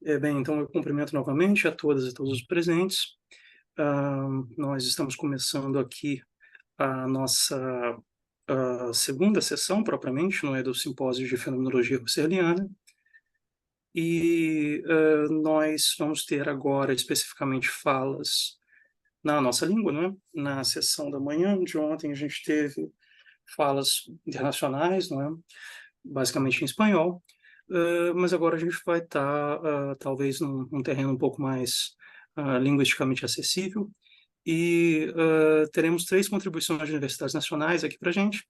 Bem, então eu cumprimento novamente a todas e todos os presentes. Nós estamos começando aqui a nossa segunda sessão, propriamente, não é, do Simpósio de Fenomenologia Husserliana, e nós vamos ter agora especificamente falas na nossa língua, não é? Na sessão da manhã de ontem a gente teve falas internacionais, não é? Basicamente em espanhol, mas agora a gente vai estar, talvez, num terreno um pouco mais linguisticamente acessível, e teremos três contribuições de universidades nacionais aqui para a gente.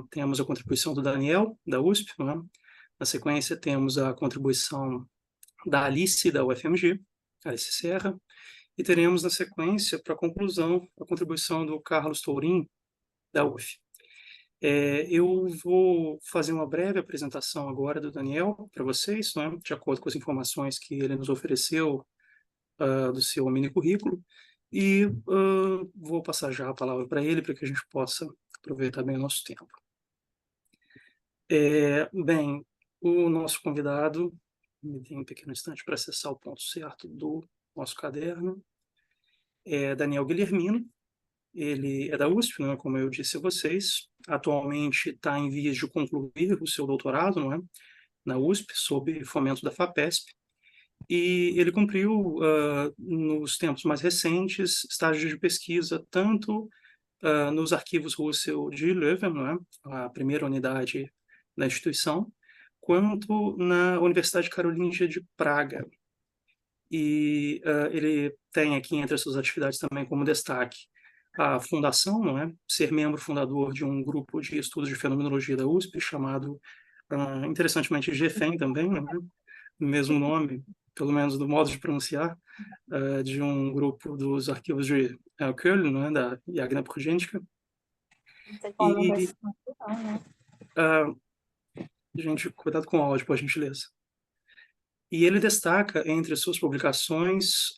Temos a contribuição do Daniel, da USP, não é? Na sequência, temos a contribuição da Alice, da UFMG, Alice Serra, e teremos, na sequência, para conclusão, a contribuição do Carlos Tourin, da UF. Eu vou fazer uma breve apresentação agora do Daniel para vocês, né, de acordo com as informações que ele nos ofereceu do seu mini currículo, e vou passar já a palavra para ele para que a gente possa aproveitar bem o nosso tempo. Bem, o nosso convidado, me dê um pequeno instante para acessar o ponto certo do nosso caderno, é Daniel Guilhermino. Ele é da USP, não é, como eu disse a vocês. Atualmente está em vias de concluir o seu doutorado, não é, na USP, sob fomento da FAPESP. E ele cumpriu, nos tempos mais recentes, estágios de pesquisa tanto nos arquivos Russell de Leuven, não é, a primeira unidade da instituição, quanto na Universidade Carolingia de Praga. E ele tem aqui entre as suas atividades também como destaque a fundação, não é? Ser membro fundador de um grupo de estudos de fenomenologia da USP, chamado, interessantemente, GFEM também, não é? Mesmo nome, pelo menos do modo de pronunciar, de um grupo dos arquivos de Köln, não é? Da Jagna Purgênica. Não sei como vai E, ser, não, né? gente, cuidado com o áudio, por gentileza. E ele destaca, entre suas publicações,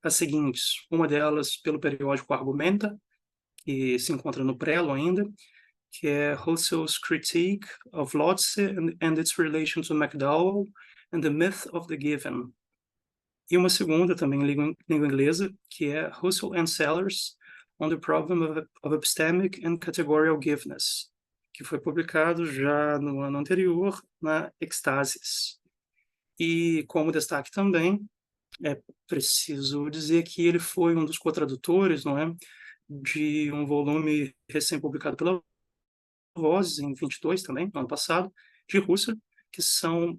as seguintes. Uma delas pelo periódico Argumenta, que se encontra no Prelo ainda, que é Husserl's Critique of Lotze and its Relation to McDowell and the Myth of the Given. E uma segunda, também em língua inglesa, que é Husserl and Sellers on the Problem of Epistemic and Categorical Giveness, que foi publicado já no ano anterior na Ecstasis. E como destaque também, é preciso dizer que ele foi um dos cotradutores, não é, de um volume recém-publicado pela Vozes, em 22 também, no ano passado, de Husserl, que são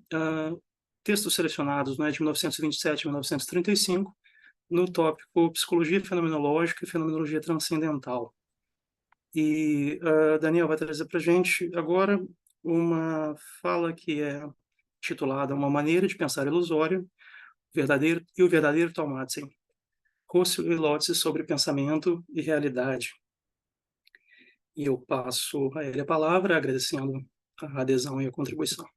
textos selecionados, né, de 1927 a 1935, no tópico Psicologia Fenomenológica e Fenomenologia Transcendental. E Daniel vai trazer para a gente agora uma fala que é titulada Uma Maneira de Pensar Ilusória, verdadeiro e o Verdadeiro Thaumatzen, Husserl e Lotze sobre Pensamento e Realidade. E eu passo a ele a palavra, agradecendo a adesão e a contribuição.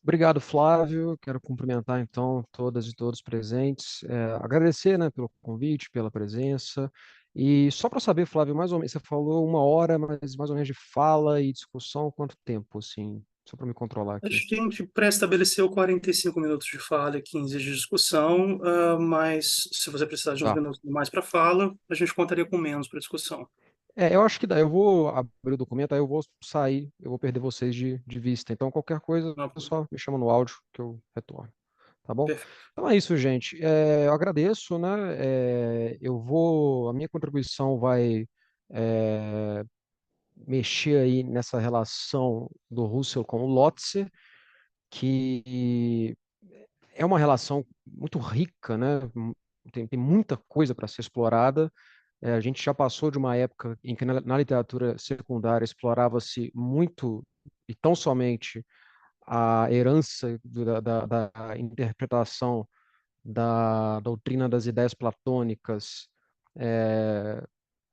Obrigado, Flávio. Quero cumprimentar, então, todas e todos presentes. Agradecer, né, pelo convite, pela presença. E só para saber, Flávio, mais ou menos, você falou 1 hora, mas mais ou menos de fala e discussão, quanto tempo, assim? Só para me controlar A aqui. gente pré-estabeleceu 45 minutos de fala e 15 de discussão, mas se você precisar de uns Tá. minutos mais para fala, a gente contaria com menos para discussão. Eu acho que dá. Eu vou abrir o documento, aí eu vou sair, eu vou perder vocês de vista. Então, qualquer coisa, Não, só me chama no áudio que eu retorno. Tá bom? perfeito. Então é isso, gente. Eu agradeço, né? A minha contribuição vai é, mexer aí nessa relação do Russell com o Lotze, que é uma relação muito rica, né? Tem muita coisa para ser explorada. A gente já passou de uma época em que na literatura secundária explorava-se muito e tão somente a herança da interpretação da doutrina das ideias platônicas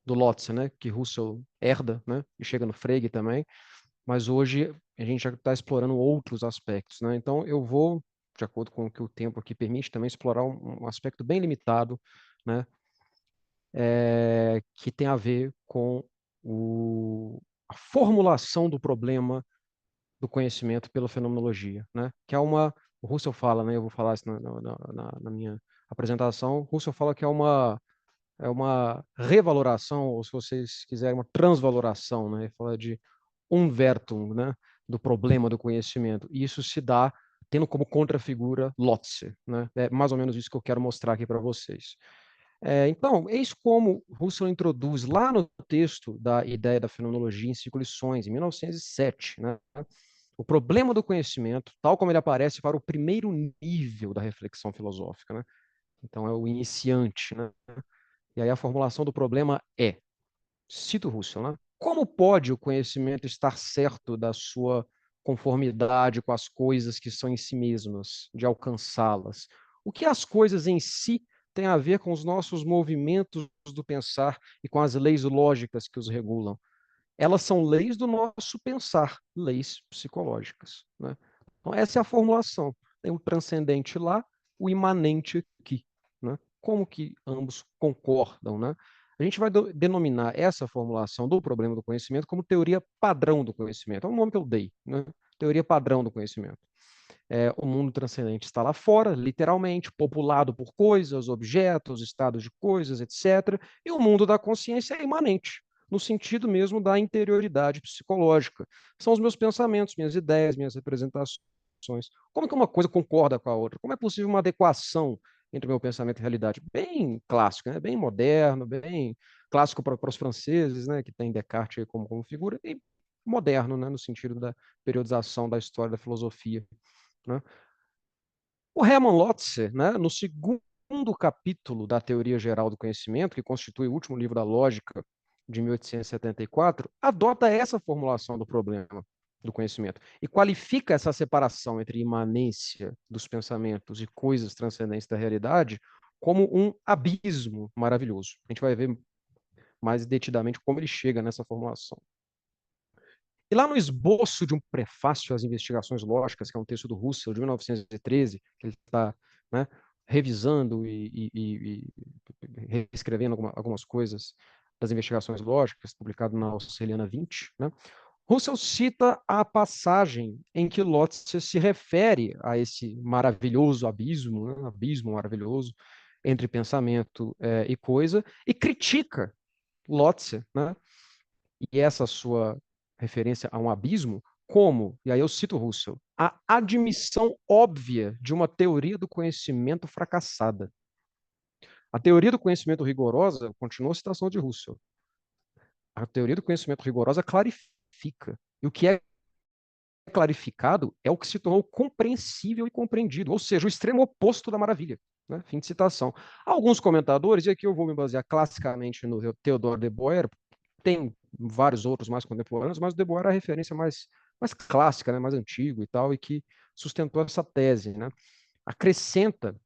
do Lotze, né, que Husserl herda, né, e chega no Frege também, mas hoje a gente já está explorando outros aspectos, né, então eu vou, de acordo com o que o tempo aqui permite, também explorar um aspecto bem limitado, né, que tem a ver com a formulação do problema do conhecimento pela fenomenologia, né? Que é uma, o Russell fala, né? Eu vou falar isso na minha apresentação. Russell fala que é uma revaloração, ou se vocês quiserem, uma transvaloração, né? Ele fala de Umwertung, né? Do problema do conhecimento. E isso se dá tendo como contrafigura Lotze, né? É mais ou menos isso que eu quero mostrar aqui para vocês. Então, eis como Russell introduz lá no texto da ideia da fenomenologia em 5 lições, em 1907, né? O problema do conhecimento, tal como ele aparece para o primeiro nível da reflexão filosófica, né? Então, é o iniciante, né? E aí a formulação do problema é, cito Russell, né? Como pode o conhecimento estar certo da sua conformidade com as coisas que são em si mesmas, de alcançá-las? O que as coisas em si têm a ver com os nossos movimentos do pensar e com as leis lógicas que os regulam? Elas são leis do nosso pensar, leis psicológicas, né? Então, essa é a formulação. Tem o transcendente lá, o imanente aqui, né? Como que ambos concordam, né? A gente vai denominar essa formulação do problema do conhecimento como teoria padrão do conhecimento. É o nome que eu dei, né? Teoria padrão do conhecimento. O mundo transcendente está lá fora, literalmente, populado por coisas, objetos, estados de coisas, etc. E o mundo da consciência é imanente, no sentido mesmo da interioridade psicológica. São os meus pensamentos, minhas ideias, minhas representações. Como que uma coisa concorda com a outra? Como é possível uma adequação entre o meu pensamento e a realidade? Bem clássico, né? Bem moderno, bem clássico para os franceses, né? Que tem Descartes como figura, e moderno, né? No sentido da periodização da história da filosofia, né? O Hermann Lotze, né, no segundo capítulo da Teoria Geral do Conhecimento, que constitui o último livro da Lógica de 1874, adota essa formulação do problema do conhecimento e qualifica essa separação entre imanência dos pensamentos e coisas transcendentes da realidade como um abismo maravilhoso. A gente vai ver mais detidamente como ele chega nessa formulação. E lá no esboço de um prefácio às investigações lógicas, que é um texto do Russell, de 1913, que ele está, né, revisando e reescrevendo algumas coisas das investigações lógicas, publicado na Auxiliana 20, né, Russell cita a passagem em que Lotze se refere a esse maravilhoso abismo, né, abismo maravilhoso entre pensamento e coisa, e critica Lotze, né, e essa sua referência a um abismo, como, e aí eu cito Russell, a admissão óbvia de uma teoria do conhecimento fracassada. A teoria do conhecimento rigorosa, continua a citação de Russell, a teoria do conhecimento rigorosa clarifica. E o que é clarificado é o que se tornou compreensível e compreendido, ou seja, o extremo oposto da maravilha. Né? Fim de citação. Alguns comentadores, e aqui eu vou me basear classicamente no Theodore de Boer, tem vários outros mais contemporâneos, mas o de Boer é a referência mais clássica, né? Mais antigo e tal, e que sustentou essa tese. Né? Acrescenta,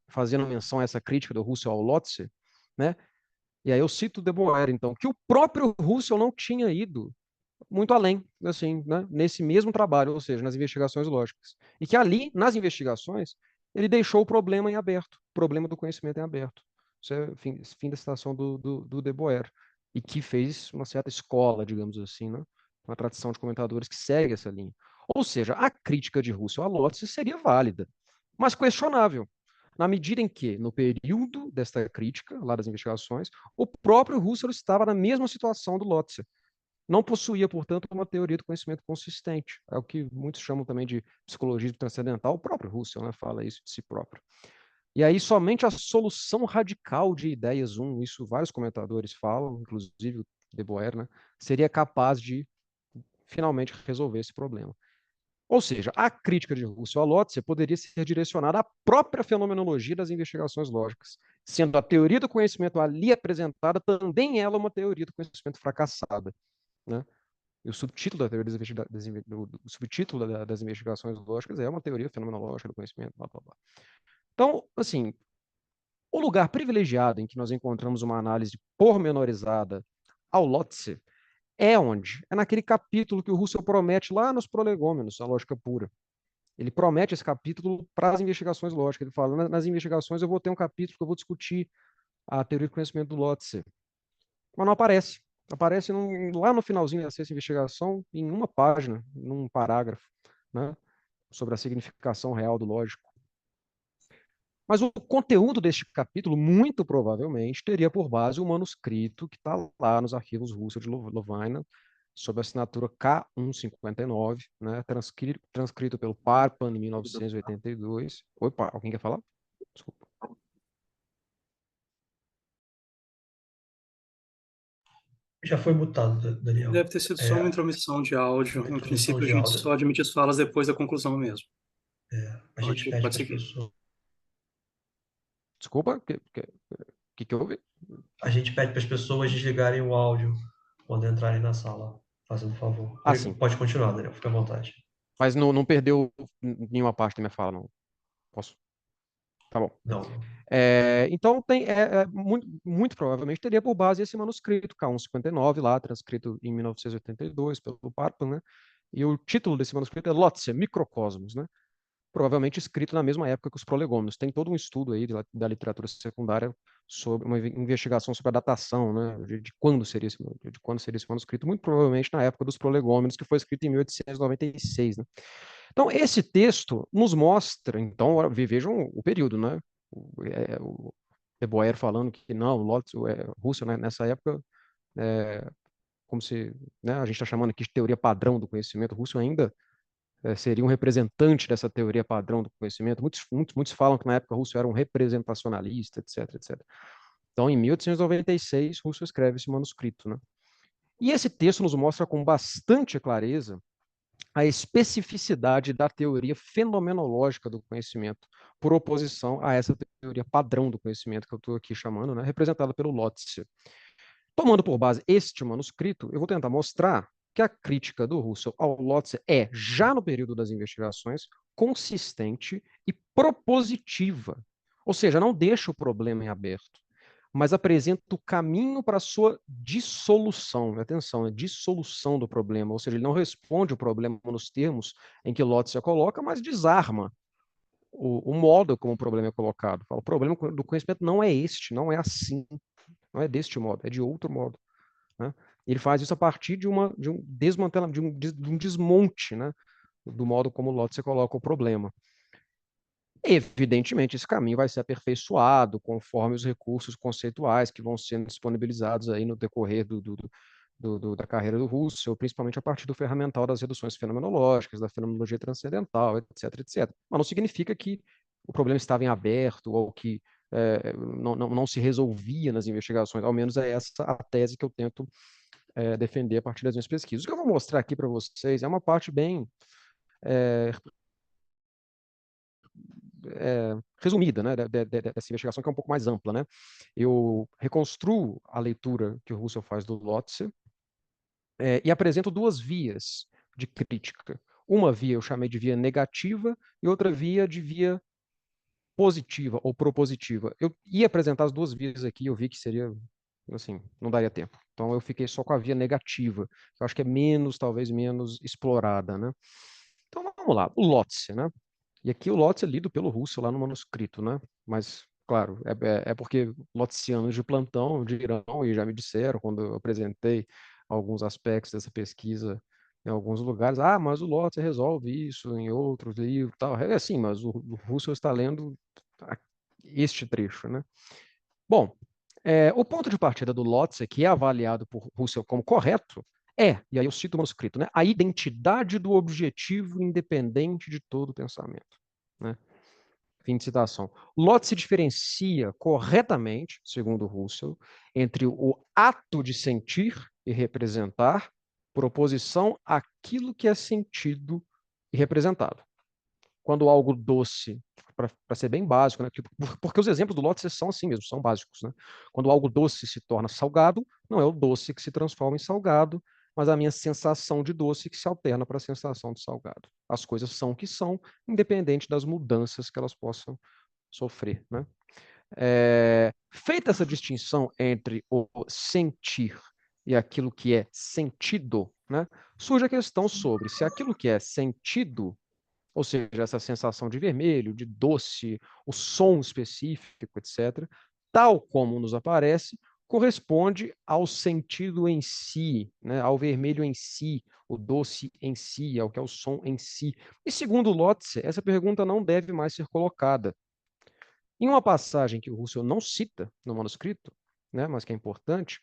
fazendo menção a essa crítica do Russell ao Lotze, né? E aí eu cito de Boer, então, que o próprio Russell não tinha ido muito além, assim, né, nesse mesmo trabalho, ou seja, nas investigações lógicas. E que ali, nas investigações, ele deixou o problema em aberto, o problema do conhecimento em aberto. Isso é fim da citação do de Boer. E que fez uma certa escola, digamos assim, né, uma tradição de comentadores que segue essa linha. Ou seja, a crítica de Russell a Lotze seria válida, mas questionável, na medida em que, no período desta crítica, lá das investigações, o próprio Russell estava na mesma situação do Lotze. Não possuía, portanto, uma teoria do conhecimento consistente. É o que muitos chamam também de psicologia transcendental. O próprio Russell, né, fala isso de si próprio. E aí, somente a solução radical de ideias isso vários comentadores falam, inclusive o de Boer, né, seria capaz de finalmente resolver esse problema. Ou seja, a crítica de Russell a Lotze poderia ser direcionada à própria fenomenologia das investigações lógicas, sendo a teoria do conhecimento ali apresentada também ela uma teoria do conhecimento fracassada. Né? E o subtítulo da teoria subtítulo das investigações lógicas é uma teoria fenomenológica do conhecimento, blá, blá, blá. Então, assim, o lugar privilegiado em que nós encontramos uma análise pormenorizada ao Lotze é onde? É naquele capítulo que o Russell promete lá nos Prolegômenos, a lógica pura. Ele promete esse capítulo para as investigações lógicas. Ele fala, nas investigações eu vou ter um capítulo que eu vou discutir a teoria do conhecimento do Lotze. Mas não aparece. Aparece lá no finalzinho da sexta investigação, em uma página, num parágrafo, né, sobre a significação real do lógico. Mas o conteúdo deste capítulo, muito provavelmente, teria por base o manuscrito que está lá nos arquivos russos de Lovaina, sob a assinatura K159, né, transcrito pelo Parpan em 1982. Opa, alguém quer falar? Desculpa. Já foi mutado, Daniel. Deve ter sido só uma intromissão de áudio. Em Intromissão princípio, a de gente áudio. só admite as falas depois da conclusão mesmo. A gente pede para as seguir. pessoas. Desculpa, o que houve? A gente pede para as pessoas desligarem o áudio quando entrarem na sala, fazendo favor. Sim. Pode continuar, Daniel, fica à vontade. Mas não perdeu nenhuma parte da minha fala, não. Posso? Tá bom. Não. Então, muito provavelmente teria por base esse manuscrito, K159, lá, transcrito em 1982 pelo Parpan, né? E o título desse manuscrito é Lotze, Microcosmos, né? Provavelmente escrito na mesma época que os prolegômenos. Tem todo um estudo aí da literatura secundária sobre uma investigação sobre a datação, né? De quando seria esse manuscrito, muito provavelmente na época dos prolegômenos, que foi escrito em 1896, né? Então, esse texto nos mostra, então, vejam o período, né? O De Boer falando que não, Rússia, né, nessa época, como se, né, a gente está chamando aqui de teoria padrão do conhecimento, Rússia ainda seria um representante dessa teoria padrão do conhecimento. Muitos falam que na época Rússia era um representacionalista, etc, etc. Então, em 1896, Rússia escreve esse manuscrito, né? E esse texto nos mostra com bastante clareza a especificidade da teoria fenomenológica do conhecimento, por oposição a essa teoria padrão do conhecimento que eu estou aqui chamando, né, representada pelo Lotze. Tomando por base este manuscrito, eu vou tentar mostrar que a crítica do Russell ao Lotze é, já no período das investigações, consistente e propositiva. Ou seja, não deixa o problema em aberto, mas apresenta o caminho para a sua dissolução. Atenção, é dissolução do problema, ou seja, ele não responde o problema nos termos em que Lotze coloca, mas desarma o modo como o problema é colocado. Fala, o problema do conhecimento não é este, não é assim, não é deste modo, é de outro modo. Né? Ele faz isso a partir de um desmantelamento, de um desmonte, né, do modo como Lotze coloca o problema. Evidentemente, esse caminho vai ser aperfeiçoado conforme os recursos conceituais que vão sendo disponibilizados aí no decorrer da carreira do Russell, principalmente a partir do ferramental das reduções fenomenológicas, da fenomenologia transcendental, etc, etc. Mas não significa que o problema estava em aberto ou que não se resolvia nas investigações, ao menos é essa a tese que eu tento defender a partir das minhas pesquisas. O que eu vou mostrar aqui para vocês é uma parte bem resumida, né, dessa investigação, que é um pouco mais ampla, né? Eu reconstruo a leitura que o Russell faz do Lotze e apresento duas vias de crítica. Uma via eu chamei de via negativa e outra via de via positiva ou propositiva. Eu ia apresentar as duas vias aqui, eu vi que seria, assim, não daria tempo. Então eu fiquei só com a via negativa, que eu acho que é talvez menos explorada, né? Então vamos lá, o Lotze, né? E aqui o Lotze é lido pelo Russell lá no manuscrito, né? Mas, claro, é porque lotzianos de plantão dirão, e já me disseram quando eu apresentei alguns aspectos dessa pesquisa em alguns lugares, mas o Lotze resolve isso em outros livros, tal. É assim, mas o Russell está lendo este trecho, né? Bom, o ponto de partida do Lotze, que é avaliado por Russell como correto, e aí eu cito o manuscrito, né, a identidade do objetivo independente de todo pensamento. Né? Fim de citação. Lotze se diferencia corretamente, segundo Russell, entre o ato de sentir e representar, por oposição àquilo que é sentido e representado. Quando algo doce, para ser bem básico, né? Porque os exemplos do Lotze são assim mesmo, são básicos. Né? Quando algo doce se torna salgado, não é o doce que se transforma em salgado, mas a minha sensação de doce que se alterna para a sensação de salgado. As coisas são o que são, independente das mudanças que elas possam sofrer. Né? Feita essa distinção entre o sentir e aquilo que é sentido, né? Surge a questão sobre se aquilo que é sentido, ou seja, essa sensação de vermelho, de doce, o som específico, etc., tal como nos aparece, corresponde ao sentido em si, né, ao vermelho em si, o doce em si, ao que é o som em si. E segundo Lotze, essa pergunta não deve mais ser colocada. Em uma passagem que o Russell não cita no manuscrito, né, mas que é importante,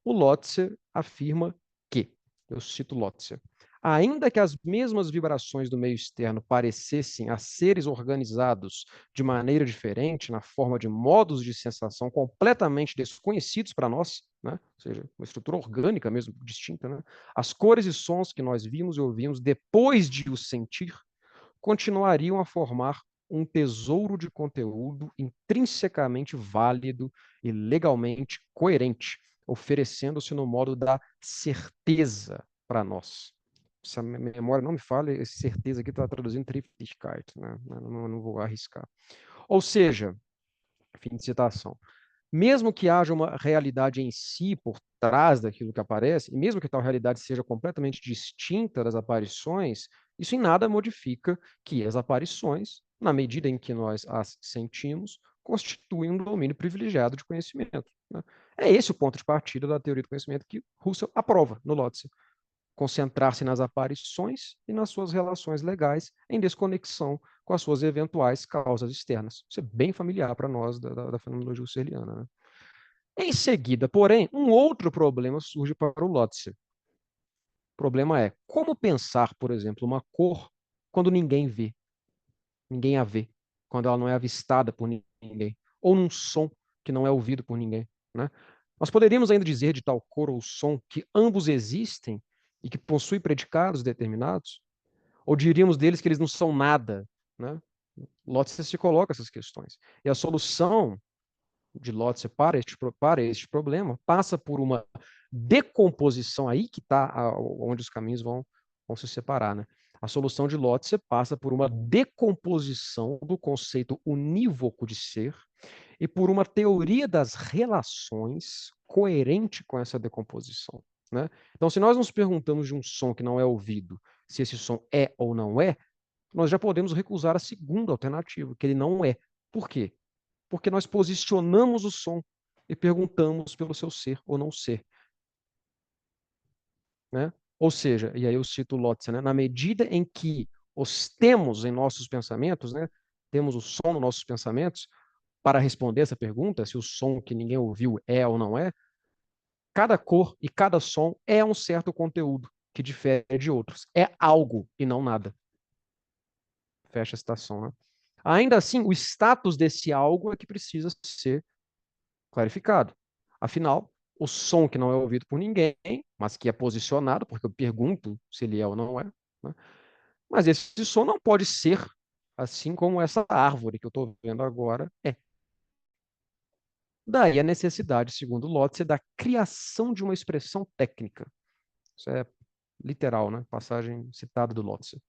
o Lotze afirma que, eu cito Lotze, ainda que as mesmas vibrações do meio externo parecessem a seres organizados de maneira diferente, na forma de modos de sensação completamente desconhecidos para nós, né? Ou seja, uma estrutura orgânica mesmo, distinta, né? As cores e sons que nós vimos e ouvimos depois de os sentir continuariam a formar um tesouro de conteúdo intrinsecamente válido e legalmente coerente, oferecendo-se no modo da certeza para nós. Se a memória não me falha, essa certeza aqui está traduzindo Triftigkeit, né? Não vou arriscar. Ou seja, fim de citação. Mesmo que haja uma realidade em si por trás daquilo que aparece, e mesmo que tal realidade seja completamente distinta das aparições, isso em nada modifica que as aparições, na medida em que nós as sentimos, constituem um domínio privilegiado de conhecimento, né? É esse o ponto de partida da teoria do conhecimento que Russell aprova no Lotze. Concentrar-se nas aparições e nas suas relações legais em desconexão com as suas eventuais causas externas. Isso é bem familiar para nós da fenomenologia husserliana, né? Em seguida, porém, um outro problema surge para o Lotze. O problema é como pensar, por exemplo, uma cor quando ninguém vê, ninguém a vê, quando ela não é avistada por ninguém, ou num som que não é ouvido por ninguém, né? Nós poderíamos ainda dizer de tal cor ou som que ambos existem e que possuem predicados determinados? Ou diríamos deles que eles não são nada, né? Lotze se coloca essas questões. E a solução de Lotze para este problema passa por uma decomposição, aí que está onde os caminhos vão se separar, né? A solução de Lotze passa por uma decomposição do conceito unívoco de ser e por uma teoria das relações coerente com essa decomposição, né? Então, se nós nos perguntamos de um som que não é ouvido, se esse som é ou não é, nós já podemos recusar a segunda alternativa, que ele não é. Por quê? Porque nós posicionamos o som e perguntamos pelo seu ser ou não ser, né? Ou seja, e aí eu cito Lotze, né? Na medida em que os temos em nossos pensamentos, né? Temos o som nos nossos pensamentos, para responder essa pergunta, se o som que ninguém ouviu é ou não é, cada cor e cada som é um certo conteúdo que difere de outros. É algo e não nada. Fecha a citação, né? Ainda assim, o status desse algo é que precisa ser clarificado. Afinal, o som que não é ouvido por ninguém, mas que é posicionado, porque eu pergunto se ele é ou não é, né? Mas esse som não pode ser assim como essa árvore que eu estou vendo agora é. Daí a necessidade, segundo Lotze, da criação de uma expressão técnica. Isso é literal, né? Passagem citada do Lotze.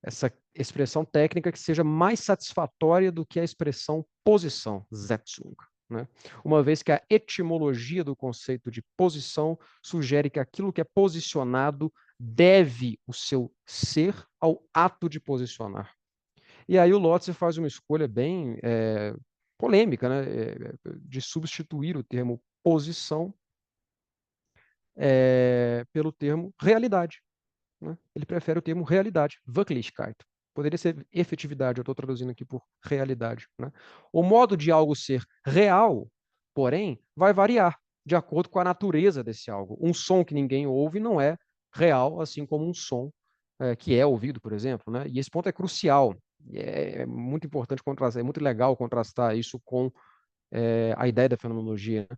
Essa expressão técnica que seja mais satisfatória do que a expressão posição, Setzung, né? Uma vez que a etimologia do conceito de posição sugere que aquilo que é posicionado deve o seu ser ao ato de posicionar. E aí o Lotze faz uma escolha bem polêmica, né? De substituir o termo posição pelo termo realidade, né? Ele prefere o termo realidade, Wirklichkeit. Poderia ser efetividade, eu estou traduzindo aqui por realidade, né? O modo de algo ser real, porém, vai variar de acordo com a natureza desse algo. Um som que ninguém ouve não é real, assim como um som que é ouvido, por exemplo, né? E esse ponto é crucial. É muito importante contrastar, é muito legal contrastar isso com a ideia da fenomenologia, né?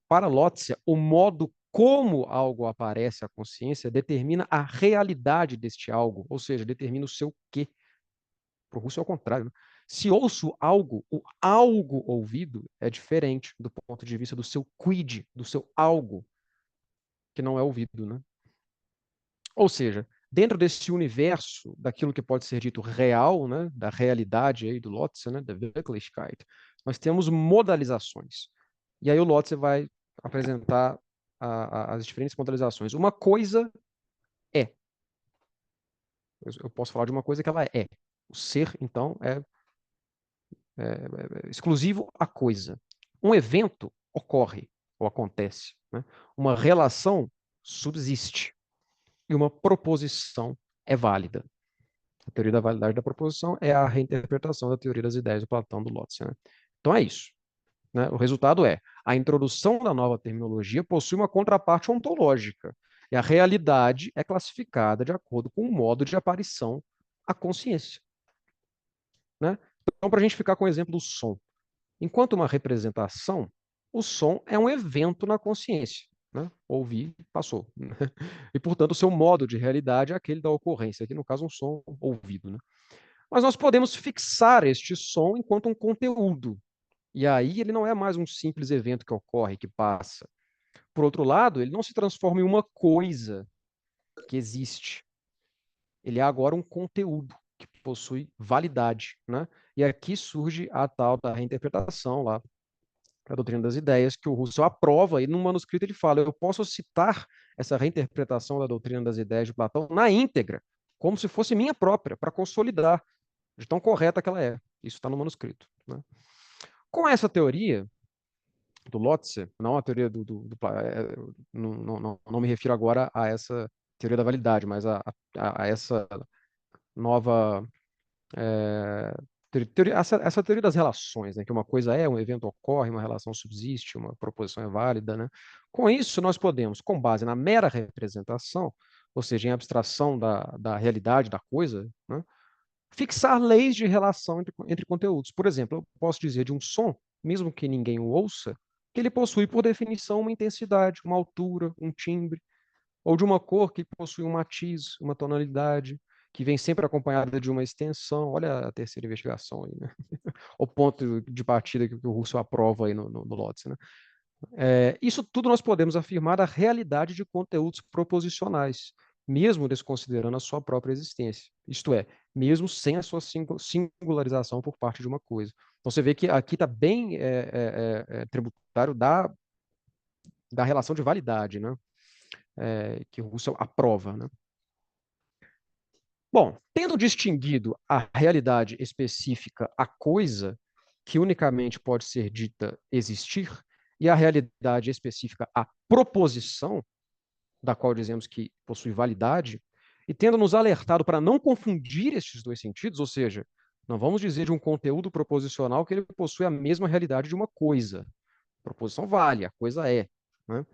Para Lotze, o modo como algo aparece à consciência determina a realidade deste algo, ou seja, determina o seu quê. Para o Russo é o contrário, né? Se ouço algo, o algo ouvido é diferente do ponto de vista do seu quid, do seu algo que não é ouvido, né? Ou seja, dentro desse universo daquilo que pode ser dito real, né, da realidade aí do Lotze, né, da Wirklichkeit, nós temos modalizações. E aí o Lotze vai apresentar as diferentes modalizações. Uma coisa é. Eu posso falar de uma coisa que ela é. O ser, então, é exclusivo à coisa. Um evento ocorre ou acontece, né? Uma relação subsiste e uma proposição é válida. A teoria da validade da proposição é a reinterpretação da teoria das ideias do Platão, do Lotze, né? Então é isso, né? O resultado é a introdução da nova terminologia possui uma contraparte ontológica e a realidade é classificada de acordo com o modo de aparição à consciência, né? Então, para a gente ficar com o exemplo do som, enquanto uma representação, o som é um evento na consciência, né? Ouvir, passou. E, portanto, o seu modo de realidade é aquele da ocorrência, aqui no caso um som ouvido, né? Mas nós podemos fixar este som enquanto um conteúdo. E aí ele não é mais um simples evento que ocorre, que passa. Por outro lado, ele não se transforma em uma coisa que existe. Ele é agora um conteúdo que possui validade, né? E aqui surge a tal da reinterpretação lá, a doutrina das ideias, que o Russell aprova, e no manuscrito ele fala, eu posso citar essa reinterpretação da doutrina das ideias de Platão na íntegra, como se fosse minha própria, para consolidar de tão correta que ela é. Isso está no manuscrito, né? Com essa teoria do Lotze, não a teoria não me refiro agora a essa teoria da validade, mas a essa nova essa teoria das relações, né, que uma coisa é, um evento ocorre, uma relação subsiste, uma proposição é válida, né? Com isso, nós podemos, com base na mera representação, ou seja, em abstração da realidade da coisa, né, fixar leis de relação entre conteúdos. Por exemplo, eu posso dizer de um som, mesmo que ninguém o ouça, que ele possui, por definição, uma intensidade, uma altura, um timbre, ou de uma cor que possui um matiz, uma tonalidade, que vem sempre acompanhada de uma extensão. Olha a terceira investigação aí, né? O ponto de partida que o Russell aprova aí no Lotze, né? Isso tudo nós podemos afirmar da realidade de conteúdos proposicionais, mesmo desconsiderando a sua própria existência. Isto é, mesmo sem a sua singularização por parte de uma coisa. Então você vê que aqui está bem tributário da relação de validade, né? Que o Russell aprova, né? Bom, tendo distinguido a realidade específica, a coisa, que unicamente pode ser dita existir, e a realidade específica, a proposição, da qual dizemos que possui validade, e tendo nos alertado para não confundir estes dois sentidos, ou seja, não vamos dizer de um conteúdo proposicional que ele possui a mesma realidade de uma coisa. A proposição vale, a coisa é, né?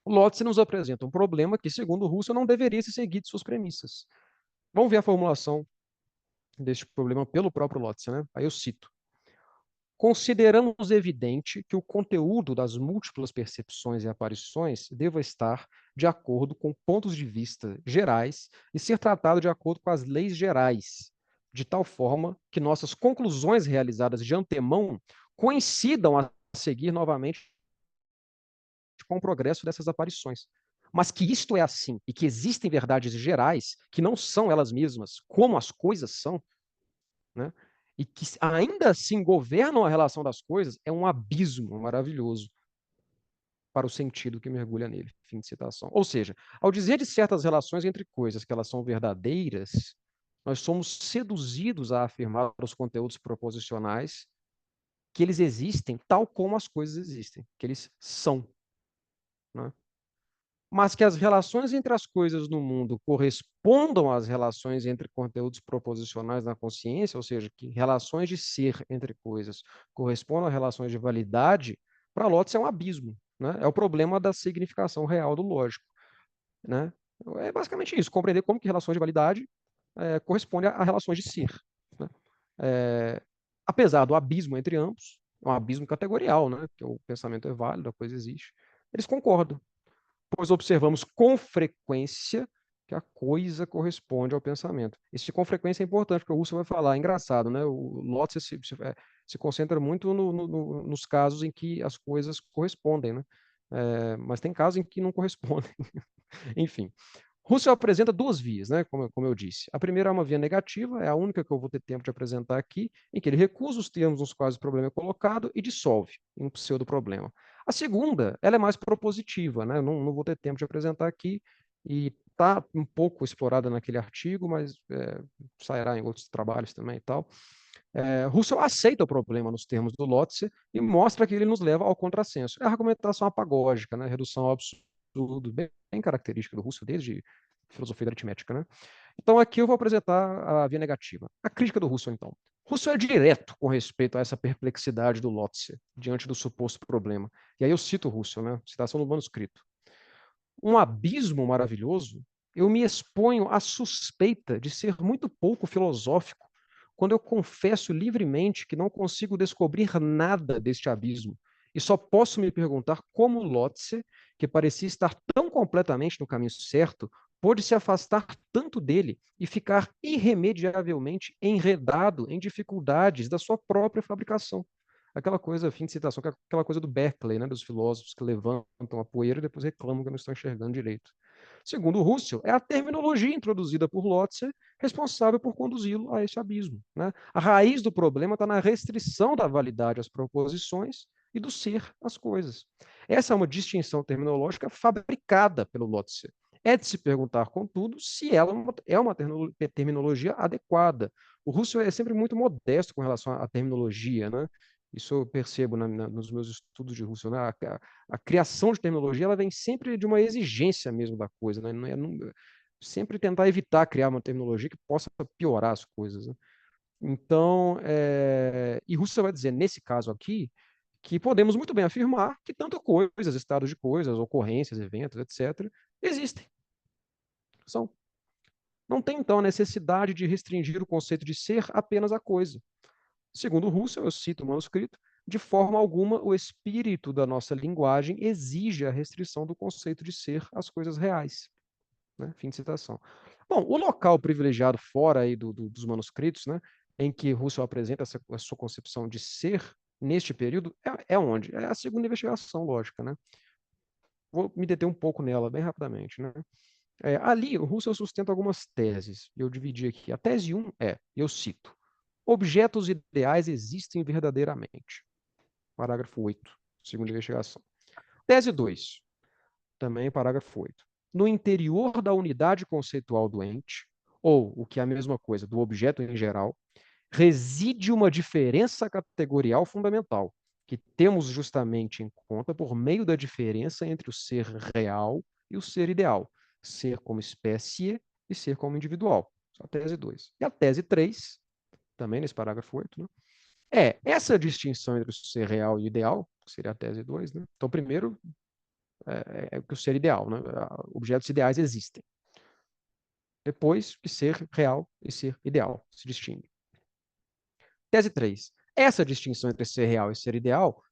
O Lotze nos apresenta um problema que, segundo Russell, não deveria se seguir de suas premissas. Vamos ver a formulação deste problema pelo próprio Lotze, né? Aí eu cito. Consideramos evidente que o conteúdo das múltiplas percepções e aparições deva estar de acordo com pontos de vista gerais e ser tratado de acordo com as leis gerais, de tal forma que nossas conclusões realizadas de antemão coincidam a seguir novamente com o progresso dessas aparições. Mas que isto é assim e que existem verdades gerais que não são elas mesmas como as coisas são, né? E que ainda assim governam a relação das coisas, é um abismo maravilhoso para o sentido que mergulha nele. Fim de citação. Ou seja, ao dizer de certas relações entre coisas que elas são verdadeiras, nós somos seduzidos a afirmar os conteúdos proposicionais que eles existem tal como as coisas existem, que eles são, né? Mas que as relações entre as coisas no mundo correspondam às relações entre conteúdos proposicionais na consciência, ou seja, que relações de ser entre coisas correspondam a relações de validade, para Lotze é um abismo, né? É o problema da significação real do lógico, né? É basicamente isso, compreender como que relações de validade correspondem a relações de ser, né? Apesar do abismo entre ambos, um abismo categorial, né? Que o pensamento é válido, a coisa existe, eles concordam, pois observamos com frequência que a coisa corresponde ao pensamento. Isso com frequência é importante, porque o Russell vai falar, é engraçado, né? O Lotze se concentra muito nos casos em que as coisas correspondem, né? Mas tem casos em que não correspondem. Enfim, Russell apresenta duas vias, né? Como eu disse. A primeira é uma via negativa, é a única que eu vou ter tempo de apresentar aqui, em que ele recusa os termos nos quais o problema é colocado e dissolve em um pseudo-problema. A segunda, ela é mais propositiva, né? Eu não vou ter tempo de apresentar aqui, e está um pouco explorada naquele artigo, mas sairá em outros trabalhos também e tal. Russell aceita o problema nos termos do Lotze e mostra que ele nos leva ao contrassenso. É a argumentação apagógica, né? Redução ao absurdo, bem característica do Russell desde filosofia da aritmética, né? Então aqui eu vou apresentar a via negativa. A crítica do Russell, então. Russell é direto com respeito a essa perplexidade do Lotze diante do suposto problema. E aí eu cito Russell, né? Citação do manuscrito. Um abismo maravilhoso, eu me exponho à suspeita de ser muito pouco filosófico quando eu confesso livremente que não consigo descobrir nada deste abismo e só posso me perguntar como Lotze, que parecia estar tão completamente no caminho certo, pôde se afastar tanto dele e ficar irremediavelmente enredado em dificuldades da sua própria fabricação. Aquela coisa, fim de citação, aquela coisa do Berkeley, né, dos filósofos que levantam a poeira e depois reclamam que não estão enxergando direito. Segundo Russell, é a terminologia introduzida por Lotze responsável por conduzi-lo a esse abismo, né? A raiz do problema está na restrição da validade às proposições e do ser às coisas. Essa é uma distinção terminológica fabricada pelo Lotze. É de se perguntar, contudo, se ela é uma terminologia adequada. O Russell é sempre muito modesto com relação à terminologia, né? Isso eu percebo nos meus estudos de Russell, né? A criação de terminologia ela vem sempre de uma exigência mesmo da coisa, né? Sempre tentar evitar criar uma terminologia que possa piorar as coisas, né? Então, e Russell vai dizer, nesse caso aqui, que podemos muito bem afirmar que tanto coisas, estados de coisas, ocorrências, eventos, etc., existem. Não tem, então, a necessidade de restringir o conceito de ser apenas a coisa. Segundo Russell, eu cito o manuscrito, de forma alguma o espírito da nossa linguagem exige a restrição do conceito de ser as coisas reais. Né? Fim de citação. Bom, o local privilegiado fora aí dos manuscritos, né, em que Russell apresenta a sua concepção de ser neste período, é onde? É a segunda investigação lógica. Né? Vou me deter um pouco nela, bem rapidamente. Né? Ali, o Russell sustenta algumas teses. Eu dividi aqui. A tese 1 eu cito, objetos ideais existem verdadeiramente. Parágrafo 8, segunda investigação. Tese 2, também parágrafo 8. No interior da unidade conceitual do ente, ou, o que é a mesma coisa, do objeto em geral, reside uma diferença categorial fundamental, que temos justamente em conta por meio da diferença entre o ser real e o ser ideal, ser como espécie e ser como individual. Só a tese 2. E a tese 3, também nesse parágrafo 8, né? Essa distinção entre o ser real e ideal, que seria a tese 2, né? Então, primeiro, que o ser ideal, né? Objetos ideais existem. Depois, que ser real e ser ideal se distingue. Tese 3. Essa distinção entre ser real e ser ideal,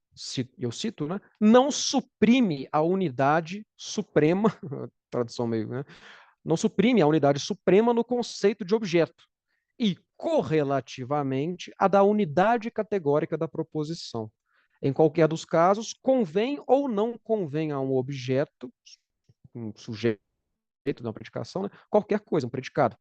eu cito, né, não suprime a unidade suprema, tradução meio, né, não suprime a unidade suprema no conceito de objeto, e correlativamente a da unidade categórica da proposição. Em qualquer dos casos, convém ou não convém a um objeto, um sujeito de uma predicação, né, qualquer coisa, um predicado.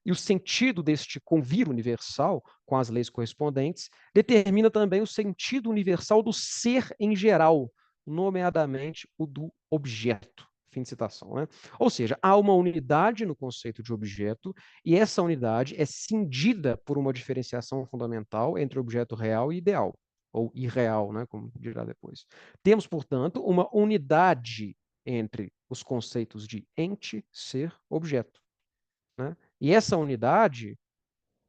E o sentido deste convir universal, com as leis correspondentes, determina também o sentido universal do ser em geral, nomeadamente o do objeto. Fim de citação. Né? Ou seja, há uma unidade no conceito de objeto, e essa unidade é cindida por uma diferenciação fundamental entre objeto real e ideal, ou irreal, né, como dirá depois. Temos, portanto, uma unidade entre os conceitos de ente, ser, objeto. Né? E essa unidade,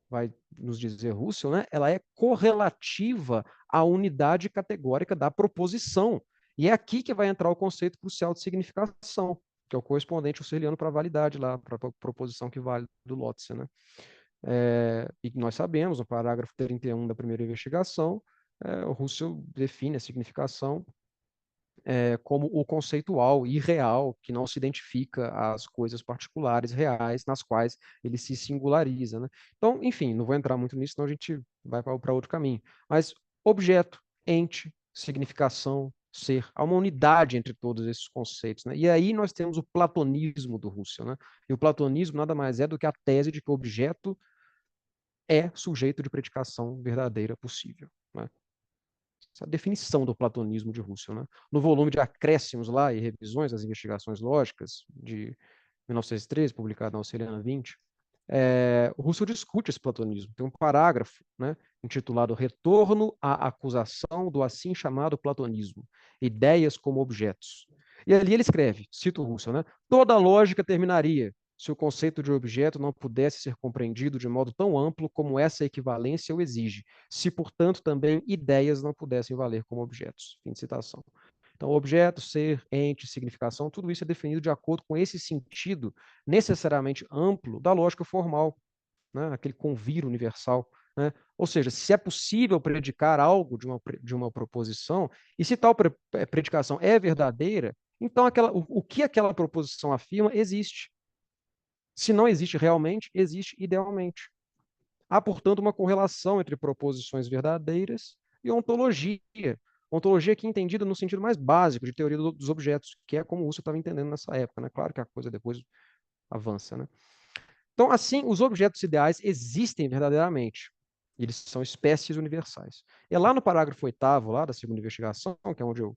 vai nos dizer Russell, né, ela é correlativa à unidade categórica da proposição. E é aqui que vai entrar o conceito crucial de significação, que é o correspondente husserliano para a validade, lá, para a proposição que vale do Lotze. Né? E nós sabemos, no parágrafo 31 da primeira investigação, o Russell define a significação como o conceitual e real, que não se identifica às coisas particulares reais nas quais ele se singulariza. Né? Então, enfim, não vou entrar muito nisso, senão a gente vai para outro caminho. Mas objeto, ente, significação, ser, há uma unidade entre todos esses conceitos. Né? E aí nós temos o platonismo do Russell. Né? E o platonismo nada mais é do que a tese de que o objeto é sujeito de predicação verdadeira possível. Né? Essa definição do platonismo de Russell. Né? No volume de acréscimos lá e revisões das investigações lógicas de 1913, publicado na Osseliana 20, O Russell discute esse platonismo. Tem um parágrafo, né, intitulado Retorno à acusação do assim chamado platonismo, ideias como objetos. E ali ele escreve, cito o Russell, né, toda lógica terminaria se o conceito de objeto não pudesse ser compreendido de modo tão amplo como essa equivalência o exige, se, portanto, também ideias não pudessem valer como objetos. Fim de citação. Então, objeto, ser, ente, significação, tudo isso é definido de acordo com esse sentido necessariamente amplo da lógica formal, né? Aquele convir universal. Né? Ou seja, se é possível predicar algo de uma proposição, e se tal predicação é verdadeira, então o que aquela proposição afirma existe. Se não existe realmente, existe idealmente. Há, portanto, uma correlação entre proposições verdadeiras e ontologia. Ontologia aqui entendida no sentido mais básico de teoria dos objetos, que é como o Husserl estava entendendo nessa época. Né? Claro que a coisa depois avança. Né? Então, assim, os objetos ideais existem verdadeiramente. Eles são espécies universais. É lá no parágrafo 8º, lá da segunda investigação, que é onde eu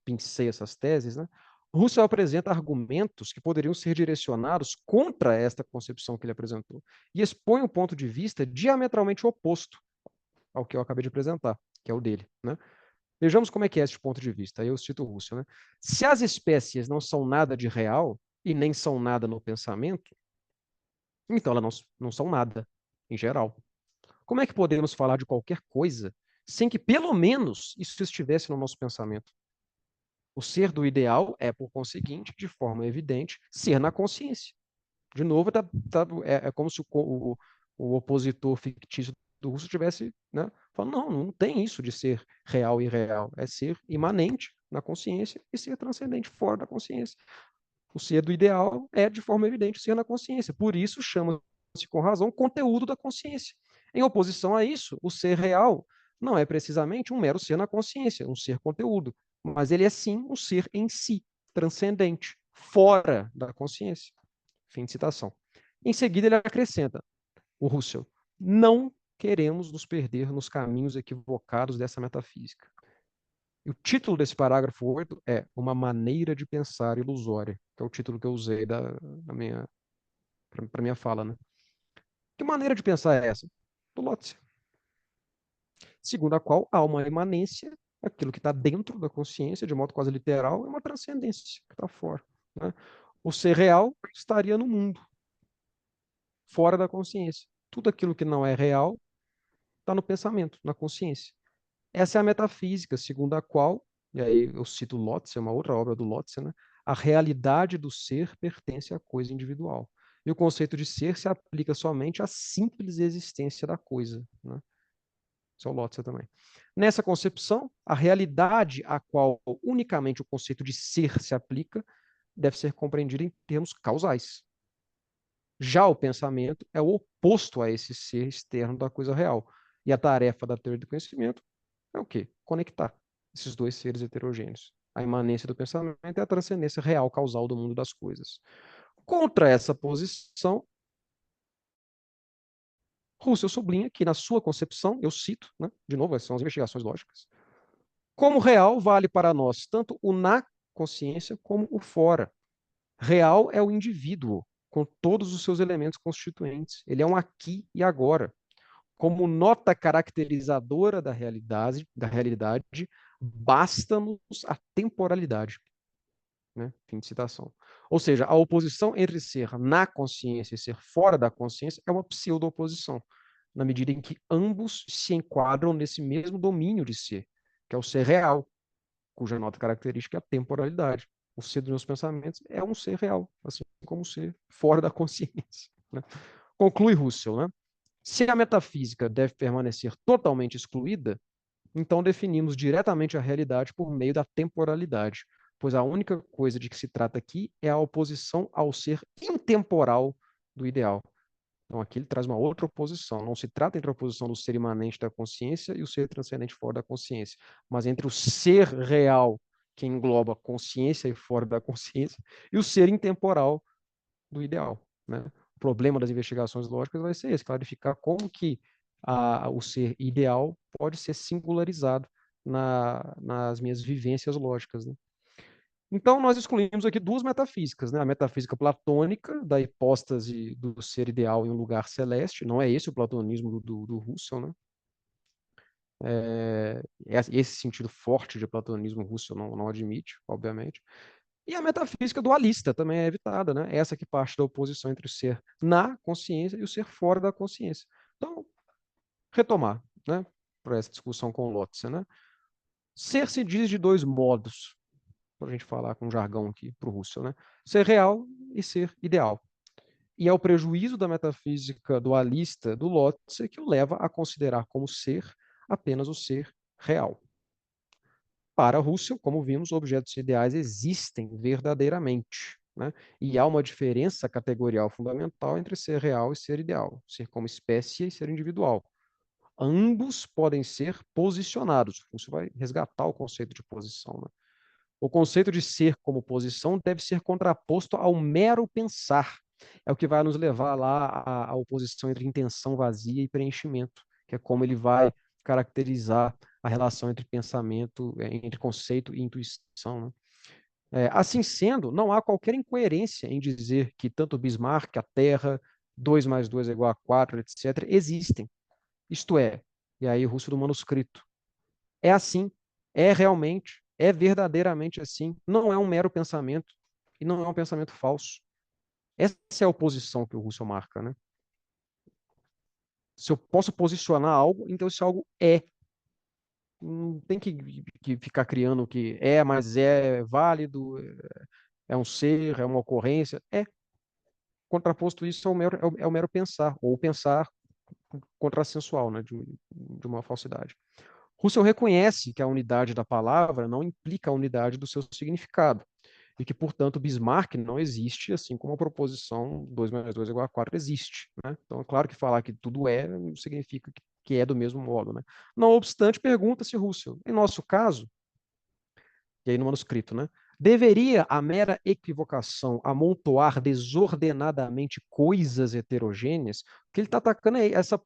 pincei essas teses, né? Russell apresenta argumentos que poderiam ser direcionados contra esta concepção que ele apresentou e expõe um ponto de vista diametralmente oposto ao que eu acabei de apresentar, que é o dele. Né? Vejamos como é que é esse ponto de vista. Aí eu cito Russell. Né? Se as espécies não são nada de real e nem são nada no pensamento, então elas não são nada, em geral. Como é que podemos falar de qualquer coisa sem que, pelo menos, isso estivesse no nosso pensamento? O ser do ideal é, por conseguinte, de forma evidente, ser na consciência. De novo, é como se o opositor fictício do Russo tivesse, né, falando, não tem isso de ser real e irreal. É ser imanente na consciência e ser transcendente fora da consciência. O ser do ideal é, de forma evidente, ser na consciência. Por isso, chama-se com razão conteúdo da consciência. Em oposição a isso, o ser real não é precisamente um mero ser na consciência, um ser conteúdo, mas ele é sim um ser em si, transcendente, fora da consciência. Fim de citação. Em seguida, ele acrescenta, o Russell, não queremos nos perder nos caminhos equivocados dessa metafísica. E o título desse parágrafo 8 é Uma Maneira de Pensar Ilusória, que é o título que eu usei para minha fala. Né? Que maneira de pensar é essa? Do Lotze. Segundo a qual há uma imanência, aquilo que está dentro da consciência, de modo quase literal, é uma transcendência que está fora. Né? O ser real estaria no mundo, fora da consciência. Tudo aquilo que não é real está no pensamento, na consciência. Essa é a metafísica, segundo a qual, e aí eu cito Lotze, é uma outra obra do Lotze, né? A realidade do ser pertence à coisa individual. E o conceito de ser se aplica somente à simples existência da coisa. Né? Isso é o Lotze também. Nessa concepção, a realidade a qual unicamente o conceito de ser se aplica deve ser compreendida em termos causais. Já o pensamento é o oposto a esse ser externo da coisa real. E a tarefa da teoria do conhecimento é o quê? Conectar esses dois seres heterogêneos. A imanência do pensamento é a transcendência real causal do mundo das coisas. Contra essa posição, Russell sublinha que, na sua concepção, eu cito, né, de novo, essas são as investigações lógicas, como real vale para nós tanto o na consciência como o fora. Real é o indivíduo, com todos os seus elementos constituintes. Ele é um aqui e agora. Como nota caracterizadora da realidade, basta-nos a temporalidade. Né? Fim de citação. Ou seja, a oposição entre ser na consciência e ser fora da consciência é uma pseudo-oposição, na medida em que ambos se enquadram nesse mesmo domínio de ser, que é o ser real, cuja nota característica é a temporalidade. O ser dos meus pensamentos é um ser real, assim como o ser fora da consciência. Né? Conclui Russell, né? Se a metafísica deve permanecer totalmente excluída, então definimos diretamente a realidade por meio da temporalidade, pois a única coisa de que se trata aqui é a oposição ao ser intemporal do ideal. Então aqui ele traz uma outra oposição. Não se trata entre a oposição do ser imanente da consciência e o ser transcendente fora da consciência, mas entre o ser real, que engloba consciência e fora da consciência, e o ser intemporal do ideal. Né? O problema das investigações lógicas vai ser esse, clarificar como que o ser ideal pode ser singularizado nas minhas vivências lógicas. Né? Então, nós excluímos aqui duas metafísicas, né? A metafísica platônica, da hipóstase do ser ideal em um lugar celeste, não é esse o platonismo do Russell, né? Esse sentido forte de platonismo Russell não admite, obviamente. E a metafísica dualista também é evitada, né? Essa que parte da oposição entre o ser na consciência e o ser fora da consciência. Então, retomar, né? Para essa discussão com Lotze, né? Ser se diz de dois modos, para a gente falar com jargão aqui para o Russell, né? Ser real e ser ideal. E é o prejuízo da metafísica dualista do Lotze que o leva a considerar como ser apenas o ser real. Para Russell, como vimos, objetos ideais existem verdadeiramente, né? E há uma diferença categorial fundamental entre ser real e ser ideal, ser como espécie e ser individual. Ambos podem ser posicionados. Russell vai resgatar o conceito de posição, né? O conceito de ser como posição deve ser contraposto ao mero pensar. É o que vai nos levar lá à oposição entre intenção vazia e preenchimento, que é como ele vai caracterizar a relação entre pensamento, entre conceito e intuição, né? Assim sendo, não há qualquer incoerência em dizer que tanto Bismarck, a Terra, 2 mais 2 é igual a 4, etc., existem. Isto é, e aí Russell do manuscrito, é assim, é realmente, é verdadeiramente assim, não é um mero pensamento e não é um pensamento falso. Essa é a oposição que o Russell marca, né? Se eu posso posicionar algo, então esse algo é. Não tem que ficar criando que é, mas é válido, é um ser, é uma ocorrência. É. Contraposto isso é o mero pensar, ou pensar contrassensual, né, de uma falsidade. Russell reconhece que a unidade da palavra não implica a unidade do seu significado, e que, portanto, Bismarck não existe, assim como a proposição 2 mais 2 é igual a 4 existe, né? Então, é claro que falar que tudo é não significa que é do mesmo modo, né? Não obstante, pergunta-se Russell, em nosso caso, e aí no manuscrito, né? Deveria a mera equivocação amontoar desordenadamente coisas heterogêneas? O que ele está atacando é essa.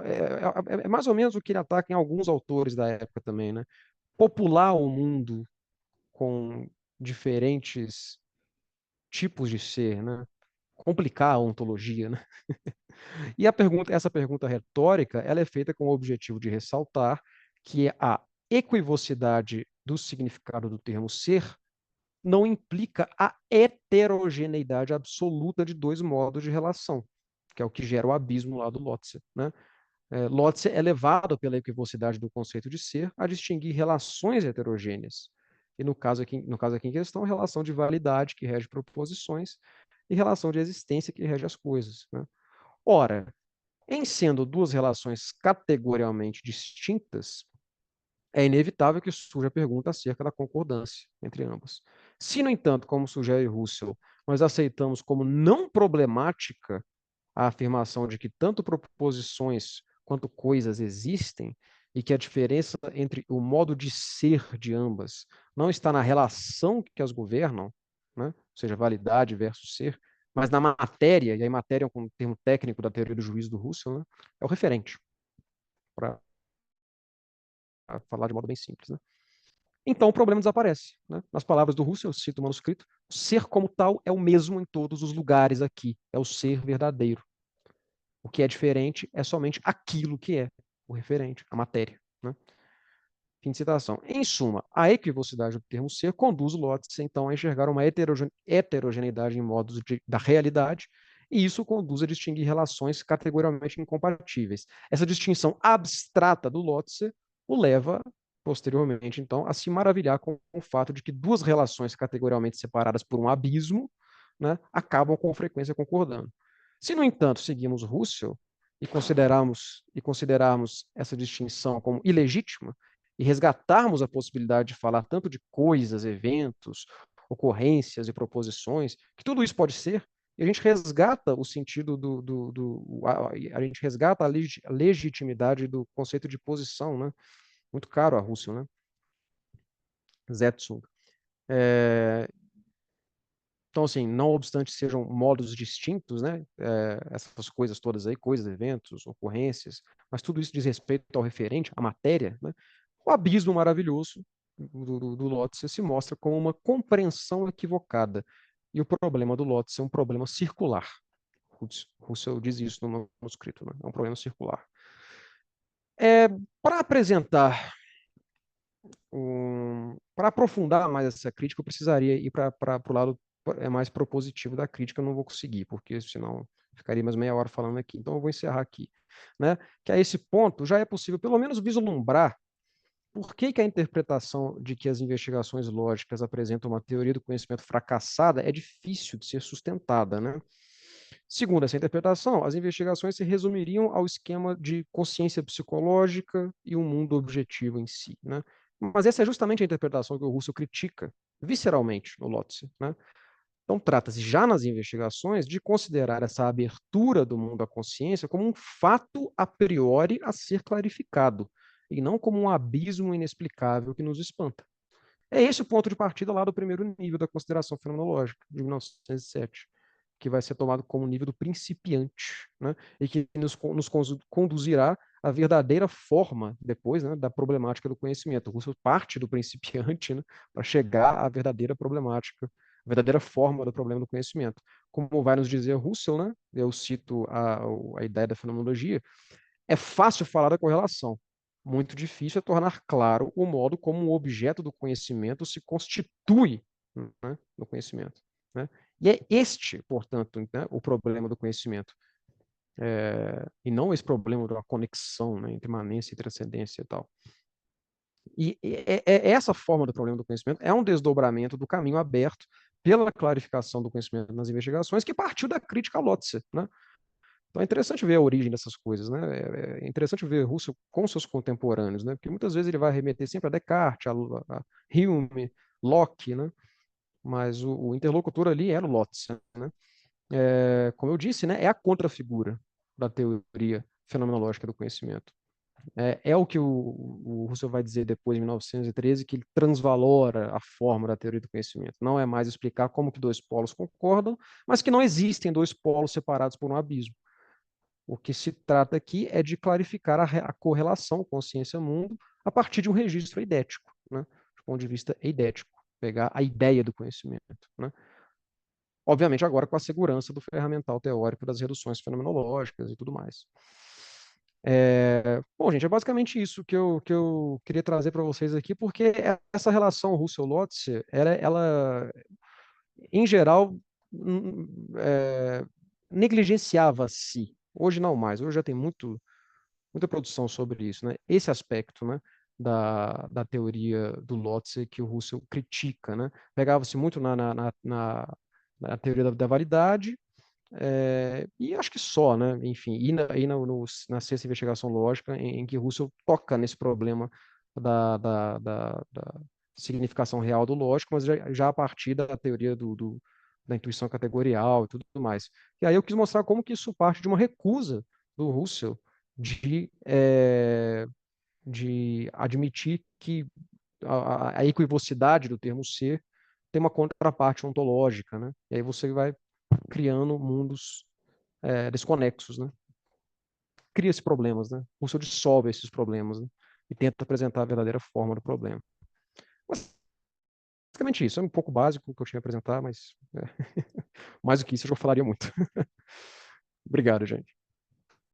É mais ou menos o que ele ataca em alguns autores da época também, né? Popular o mundo com diferentes tipos de ser, né? Complicar a ontologia, né? E essa pergunta retórica, ela é feita com o objetivo de ressaltar que a equivocidade do significado do termo ser não implica a heterogeneidade absoluta de dois modos de relação, que é o que gera o abismo lá do Lotze, né? Lotze é levado pela equivocidade do conceito de ser a distinguir relações heterogêneas. E no caso aqui em questão, relação de validade que rege proposições e relação de existência que rege as coisas, né? Ora, em sendo duas relações categorialmente distintas, é inevitável que surja a pergunta acerca da concordância entre ambas. Se, no entanto, como sugere Russell, nós aceitamos como não problemática a afirmação de que tanto proposições quanto coisas existem e que a diferença entre o modo de ser de ambas não está na relação que as governam, né? Ou seja, validade versus ser, mas na matéria, e aí matéria é um termo técnico da teoria do juízo do Russell, né? É o referente, para falar de modo bem simples, né? Então o problema desaparece, né? Nas palavras do Russell, eu cito o manuscrito, o ser como tal é o mesmo em todos os lugares aqui, é o ser verdadeiro. O que é diferente é somente aquilo que é o referente, a matéria, né? Fim de citação. Em suma, a equivocidade do termo ser conduz o Lotze, então, a enxergar uma heterogeneidade em modos da realidade, e isso conduz a distinguir relações categorialmente incompatíveis. Essa distinção abstrata do Lotze o leva, posteriormente, então, a se maravilhar com o fato de que duas relações categorialmente separadas por um abismo, né, acabam com frequência concordando. Se, no entanto, seguimos Russell e considerarmos essa distinção como ilegítima, e resgatarmos a possibilidade de falar tanto de coisas, eventos, ocorrências e proposições, que tudo isso pode ser, e a gente resgata o sentido a gente resgata a legitimidade do conceito de posição, né? Muito caro a Russell, né? Zetzung. Então, assim, não obstante sejam modos distintos, né? Essas coisas todas aí, coisas, eventos, ocorrências, mas tudo isso diz respeito ao referente, à matéria, né? O abismo maravilhoso do Lotze se mostra como uma compreensão equivocada. E o problema do Lotze é um problema circular. Russell diz isso no manuscrito, né? É um problema circular. Para apresentar, para aprofundar mais essa crítica, eu precisaria ir para o lado mais propositivo da crítica. Eu não vou conseguir, porque senão ficaria mais meia hora falando aqui. Então eu vou encerrar aqui, né? Que a esse ponto já é possível pelo menos vislumbrar por que a interpretação de que as investigações lógicas apresentam uma teoria do conhecimento fracassada é difícil de ser sustentada, né? Segundo essa interpretação, as investigações se resumiriam ao esquema de consciência psicológica e um mundo objetivo em si, né? Mas essa é justamente a interpretação que o Russell critica visceralmente no Lotze, né? Então, trata-se já nas investigações de considerar essa abertura do mundo à consciência como um fato a priori a ser clarificado, e não como um abismo inexplicável que nos espanta. É esse o ponto de partida lá do primeiro nível da consideração fenomenológica, de 1907, que vai ser tomado como nível do principiante, né? E que nos conduzirá à verdadeira forma, depois, né, da problemática do conhecimento. O Russell parte do principiante, né, para chegar à verdadeira problemática, a verdadeira forma do problema do conhecimento. Como vai nos dizer Russell, né, eu cito a ideia da fenomenologia, é fácil falar da correlação. Muito difícil é tornar claro o modo como o objeto do conhecimento se constitui, né, no conhecimento, né? E é este, portanto, né, o problema do conhecimento. E não esse problema da conexão, né, entre imanência e transcendência e tal. E essa forma do problema do conhecimento é um desdobramento do caminho aberto pela clarificação do conhecimento nas investigações que partiu da crítica a Lotze, né? Então é interessante ver a origem dessas coisas, né? É interessante ver Russell com seus contemporâneos, né? Porque muitas vezes ele vai remeter sempre a Descartes, a Hume, Locke, né? Mas o interlocutor ali era o Lotze, né? Como eu disse, né? É a contrafigura da teoria fenomenológica do conhecimento. É o que o Russell vai dizer depois, em 1913, que ele transvalora a forma da teoria do conhecimento. Não é mais explicar como que dois polos concordam, mas que não existem dois polos separados por um abismo. O que se trata aqui é de clarificar a correlação consciência-mundo a partir de um registro eidético, né? Do ponto de vista eidético, pegar a ideia do conhecimento, né? Obviamente agora com a segurança do ferramental teórico das reduções fenomenológicas e tudo mais. Bom, gente, é basicamente isso que eu queria trazer para vocês aqui, porque essa relação Russell-Lotze, ela, em geral, negligenciava-se. Hoje não mais, hoje já tem muita produção sobre isso, né? Esse aspecto, né, da teoria do Lotze que o Russell critica, né? Pegava-se muito na teoria da validade, e acho que só, né? Enfim, na sexta investigação lógica, em que Russell toca nesse problema da significação real do lógico, mas já a partir da teoria da intuição categorial e tudo mais. E aí eu quis mostrar como que isso parte de uma recusa do Russell de admitir que a equivocidade do termo ser tem uma contraparte ontológica, né? E aí você vai criando mundos desconexos, né? Cria-se problemas, né? Russell dissolve esses problemas, né? E tenta apresentar a verdadeira forma do problema. Basicamente isso. É um pouco básico o que eu tinha a apresentar, mas mais do que isso eu já falaria muito. Obrigado, gente.